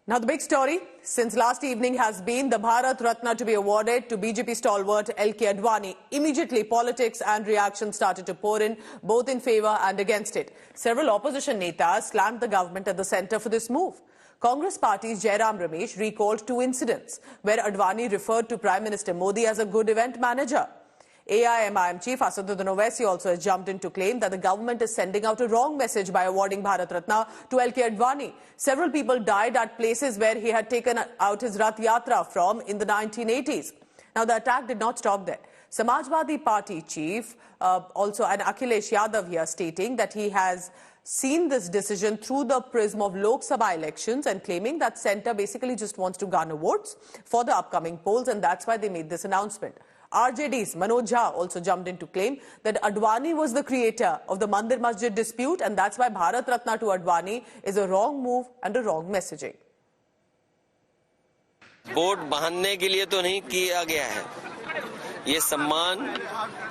Now the big story since last evening has been the Bharat Ratna to be awarded to BJP stalwart LK Advani. Immediately politics and reactions started to pour in, both in favour and against it. Several opposition netas slammed the government at the centre for this move. Congress party's Jairam Ramesh recalled two incidents where Advani referred to Prime Minister Modi as a good event manager. AIMIM chief Asaduddin Owaise also has jumped in to claim that the government is sending out a wrong message by awarding Bharat Ratna to LK Advani. Several people died at places where he had taken out his Rath Yatra from in the 1980s. Now the attack did not stop there. Samajwadi Party chief also and Akhilesh Yadav here stating that he has seen this decision through the prism of Lok Sabha elections and claiming that centre basically just wants to garner votes for the upcoming polls, and that's why they made this announcement. RJD's Manoj Jha also jumped in to claim that Advani was the creator of the Mandir Masjid dispute, and that's why Bharat Ratna to Advani is a wrong move and a wrong messaging. Vote बांधने के लिए तो नहीं किया गया है, ये सम्मान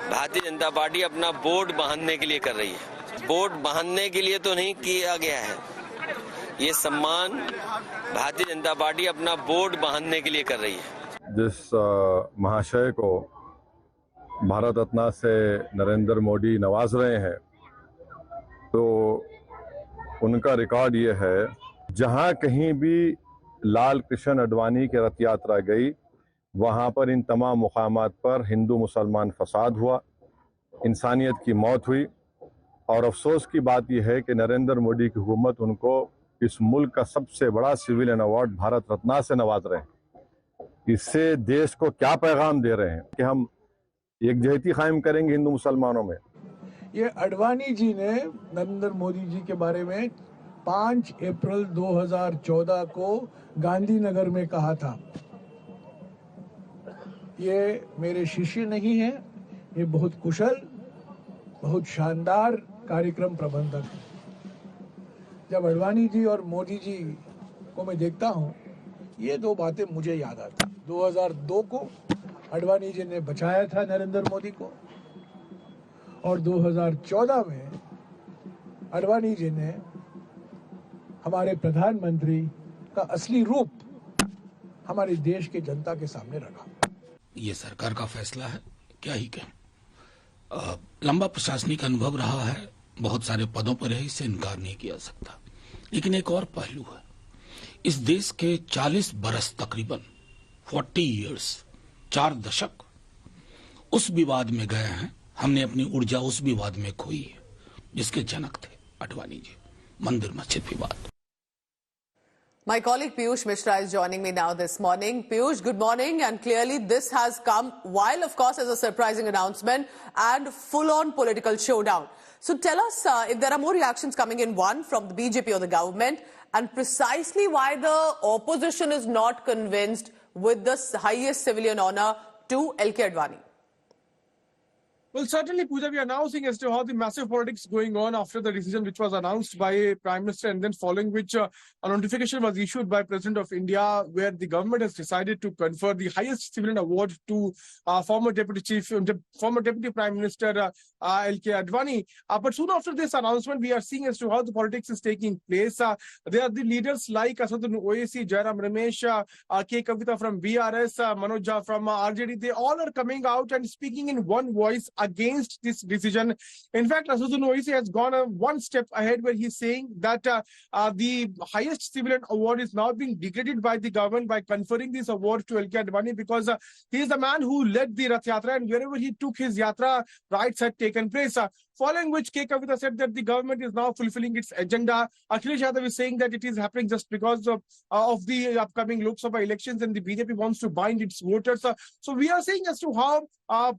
भारतीय जनता पार्टी अपना वोट बांधने के लिए कर रही है। वोट बांधने के लिए तो नहीं किया गया है, ये सम्मान भारतीय जनता पार्टी अपना वोट बांधने के लिए कर रही है। जिस महाशय को भारत रत्न से नरेंद्र मोदी नवाज रहे हैं, तो उनका रिकॉर्ड ये है, जहां कहीं भी लाल कृष्ण आडवाणी की रथ यात्रा गई, वहां पर इन तमाम मुकामात पर हिंदू मुसलमान फसाद हुआ, इंसानियत की मौत हुई। और अफसोस की बात यह है कि नरेंद्र मोदी की हुकूमत उनको इस मुल्क का सबसे बड़ा सिविलियन अवार्ड भारत रत्न से नवाज रहे हैं। इससे देश को क्या पैगाम दे रहे हैं कि हम एकजुटता कायम करेंगे हिंदू मुसलमानों में। ये आडवाणी जी ने नरेंद्र मोदी जी के बारे में 5 अप्रैल 2014 को गांधीनगर में कहा था। ये मेरे शिष्य नहीं है, ये बहुत कुशल, बहुत शानदार कार्यक्रम प्रबंधक है। जब आडवाणी जी और मोदी जी को मैं देखता हूँ, ये दो बातें मुझे याद आती। 2002 को आडवाणी जी ने बचाया था नरेंद्र मोदी को, और 2014 में आडवाणी जी ने हमारे प्रधानमंत्री का असली रूप हमारे देश के जनता के सामने रखा। ये सरकार का फैसला है, क्या ही कहें। लंबा प्रशासनिक अनुभव रहा है, बहुत सारे पदों पर है, इससे इनकार नहीं किया सकता। लेकिन एक और पहलू है, इस देश के 40 बरस, तकरीबन 40 इयर्स, 4 दशक उस विवाद में गए हैं। हमने अपनी ऊर्जा उस विवाद में खोई है जिसके जनक थे आडवाणी जी, मंदिर मस्जिद विवाद। My colleague Piyush Mishra is joining me now this morning. Piyush, good morning. And clearly this has come while, of course, as a surprising announcement and full-on political showdown. So tell us if there are more reactions coming in, one, from the BJP or the government, and precisely why the opposition is not convinced with the highest civilian honour to LK Advani. Well, certainly, Pooja, we are now seeing as to how the massive politics going on after the decision which was announced by Prime Minister, and then following which a notification was issued by President of India, where the government has decided to confer the highest civilian award to former Deputy Prime Minister LK Advani. But soon after this announcement, we are seeing as to how the politics is taking place. There are the leaders like Asaduddin Owaise, Jairam Ramesh, K. Kavita from BRS, Manoj Jha from RJD. They all are coming out and speaking in one voice against this decision. In fact, Asaduddin Owaise has gone one step ahead, where he's saying that the highest civilian award is now being degraded by the government by conferring this award to LK Advani, because he is the man who led the Rath Yatra, and wherever he took his yatra, riots had taken place. Following which, K. Kavita said that the government is now fulfilling its agenda. Akhilesh Yadav is saying that it is happening just because of the upcoming Lok Sabha elections, and the BJP wants to bind its voters. So we are saying as to how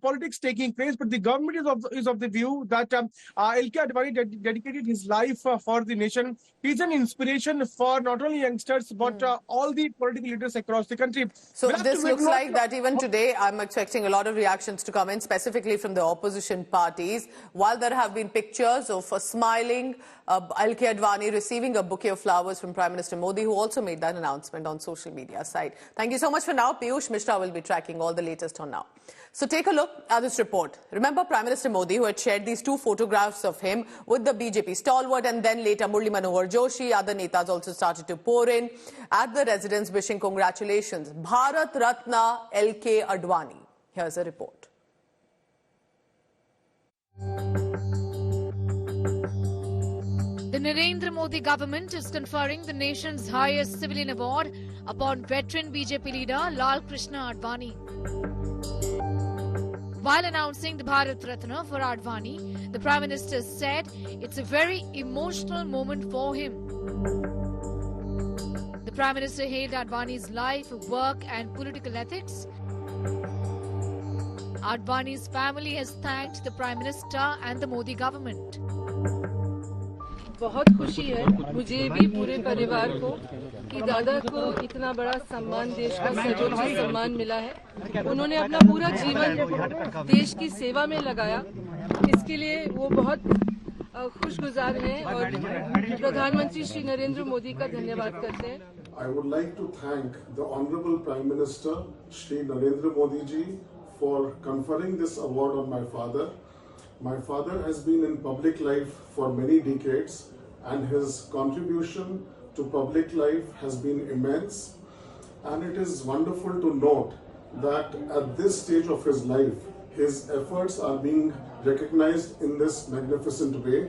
politics taking place, but the government is of the view that LK Advani dedicated his life for the nation. He's an inspiration for not only youngsters, but all the political leaders across the country. So this looks like that even today, I'm expecting a lot of reactions to come in, specifically from the opposition parties. While there have been pictures of a smiling LK Advani receiving a bouquet of flowers from Prime Minister Modi, who also made that announcement on social media site. Thank you so much for now. Piyush Mishra will be tracking all the latest on now. So take a look at this report. Remember Remember Prime Minister Modi, who had shared these two photographs of him with the BJP stalwart, and then later Murli Manohar Joshi. Other netas also started to pour in at the residence wishing congratulations. Bharat Ratna LK Advani. Here's a report. The Narendra Modi government is conferring the nation's highest civilian award upon veteran BJP leader Lal Krishna Advani. While announcing the Bharat Ratna for Advani, the Prime Minister said it's a very emotional moment for him. The Prime Minister hailed Advani's life, work and political ethics. Advani's family has thanked the Prime Minister and the Modi government. बहुत खुशी है मुझे भी पूरे परिवार को कि दादा को इतना बड़ा सम्मान देश का सर्वोच्च सम्मान मिला है। उन्होंने अपना पूरा जीवन देश की सेवा में लगाया, इसके लिए वो बहुत खुशगुजार हैं और प्रधानमंत्री श्री नरेंद्र मोदी का धन्यवाद करते हैं। I would like to thank the Honorable Prime Minister Shri Narendra Modi ji for conferring this award on my father. My father has been in public life for many decades and his contribution to public life has been immense, and it is wonderful to note that at this stage of his life, his efforts are being recognized in this magnificent way.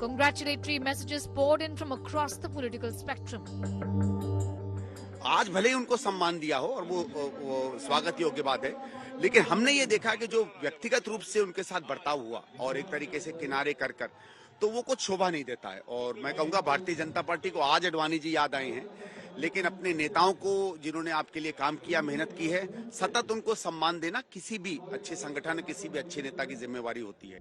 Congratulatory messages poured in from across the political spectrum. आज भले ही उनको सम्मान दिया हो और वो स्वागत योग्य बात है, लेकिन हमने ये देखा कि जो व्यक्तिगत रूप से उनके साथ बर्ताव हुआ और एक तरीके से किनारे कर तो वो कुछ शोभा नहीं देता है। और मैं कहूँगा भारतीय जनता पार्टी को आज अडवाणी जी याद आए हैं, लेकिन अपने नेताओं को जिन्होंने आपके लिए काम किया, मेहनत की है, सतत उनको सम्मान देना किसी भी अच्छे संगठन, किसी भी अच्छे नेता की जिम्मेवारी होती है।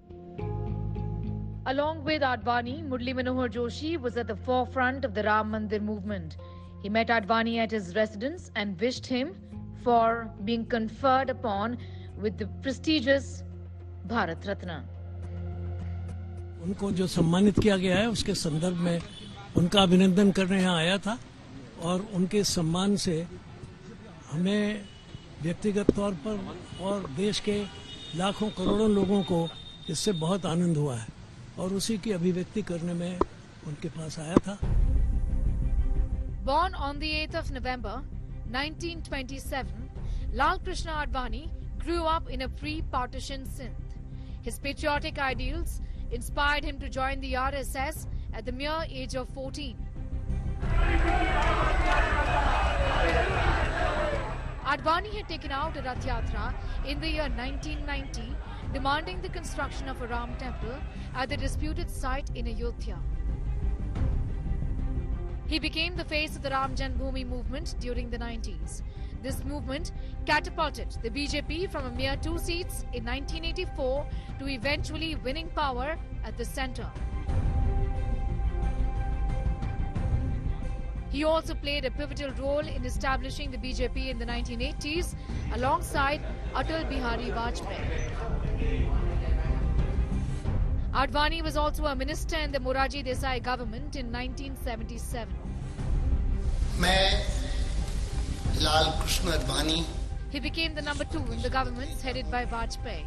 Along with Advani, Murli Manohar Joshi was at the forefront of the Ram Mandir movement. He met Advani at his residence and wished him for being conferred upon with the prestigious Bharat Ratna. उनको जो सम्मानित किया गया है उसके संदर्भ में उनका अभिनंदन करने यहाँ आया था और उनके सम्मान से हमें व्यक्तिगत तौर पर और देश के लाखों करोड़ों लोगों को इससे बहुत आनंद हुआ है और उसी की अभिव्यक्ति करने में उनके पास आया था। Born on the 8th of November 1927, Lal Krishna Advani grew up in a pre-partition Sindh. His patriotic ideals inspired him to join the RSS at the mere age of 14. Advani had taken out a Rath Yatra in the year 1990, demanding the construction of a Ram temple at the disputed site in Ayodhya. He became the face of the Ram Janmabhoomi movement during the 90s. This movement catapulted the BJP from a mere 2 seats in 1984 to eventually winning power at the centre. He also played a pivotal role in establishing the BJP in the 1980s alongside Atal Bihari Vajpayee. Advani was also a minister in the Morarji Desai government in 1977. Lal Krishna Advani. He became the number 2 in the governments headed by Vajpayee.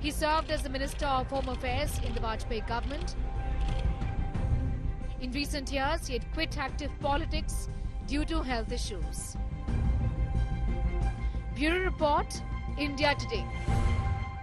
He served as the Minister of Home Affairs in the Vajpayee government. In recent years, he had quit active politics due to health issues. Bureau Report, India Today.